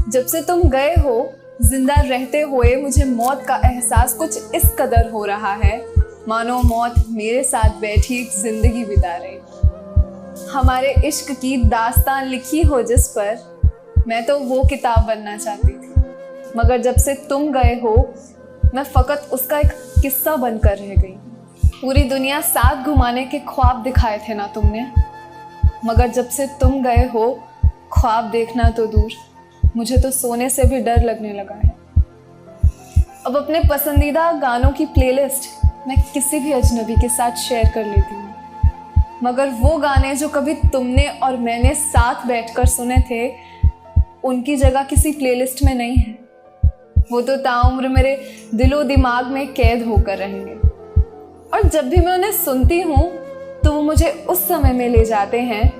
जब से तुम गए हो, जिंदा रहते हुए मुझे मौत का एहसास कुछ इस कदर हो रहा है, मानो मौत मेरे साथ बैठी एक जिंदगी बिता रही। हमारे इश्क की दास्तान लिखी हो जिस पर, मैं तो वो किताब बनना चाहती थी, मगर जब से तुम गए हो मैं फकत उसका एक किस्सा बनकर रह गई। पूरी दुनिया साथ घुमाने के ख्वाब दिखाए थे ना तुमने, मगर जब से तुम गए हो ख्वाब देखना तो दूर, मुझे तो सोने से भी डर लगने लगा है। अब अपने पसंदीदा गानों की प्लेलिस्ट मैं किसी भी अजनबी के साथ शेयर कर लेती हूँ, मगर वो गाने जो कभी तुमने और मैंने साथ बैठकर सुने थे, उनकी जगह किसी प्लेलिस्ट में नहीं है। वो तो ताउम्र मेरे दिलो दिमाग में कैद होकर रहेंगे, और जब भी मैं उन्हें सुनती हूँ तो वो मुझे उस समय में ले जाते हैं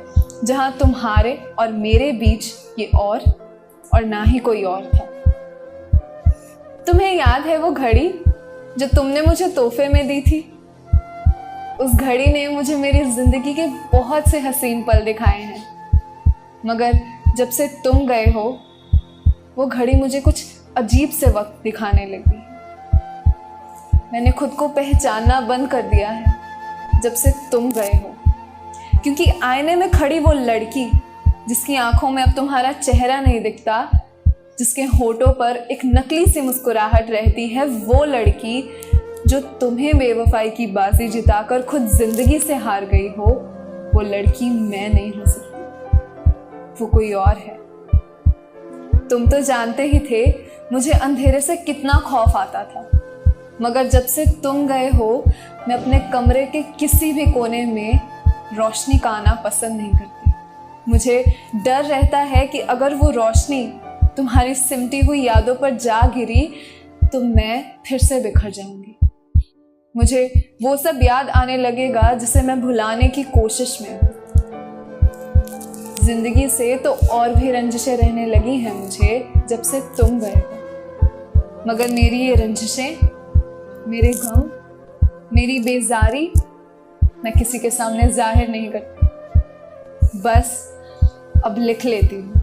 जहाँ तुम्हारे और मेरे बीच ये और ना ही कोई और था। तुम्हें याद है वो घड़ी जो तुमने मुझे तोहफे में दी थी? उस घड़ी ने मुझे मेरी जिंदगी के बहुत से हसीन पल दिखाए हैं, मगर जब से तुम गए हो वो घड़ी मुझे कुछ अजीब से वक्त दिखाने लगी। मैंने खुद को पहचानना बंद कर दिया है जब से तुम गए हो, क्योंकि आईने में खड़ी वो लड़की जिसकी आंखों में अब तुम्हारा चेहरा नहीं दिखता, जिसके होठों पर एक नकली सी मुस्कुराहट रहती है, वो लड़की जो तुम्हें बेवफाई की बाजी जिताकर खुद जिंदगी से हार गई हो, वो लड़की मैं नहीं हो सकती, वो कोई और है। तुम तो जानते ही थे मुझे अंधेरे से कितना खौफ आता था, मगर जब से तुम गए हो मैं अपने कमरे के किसी भी कोने में रोशनी का आना पसंद नहीं करती। मुझे डर रहता है कि अगर वो रोशनी तुम्हारी सिमटी हुई यादों पर जा गिरी तो मैं फिर से बिखर जाऊंगी। मुझे वो सब याद आने लगेगा जिसे मैं भुलाने की कोशिश में हूँ। जिंदगी से तो और भी रंजिशें रहने लगी हैं मुझे जब से तुम गए हो, मगर मेरी ये रंजिशें, मेरे गम, मेरी बेजारी मैं किसी के सामने जाहिर नहीं करती, बस अब लिख लेती हूँ।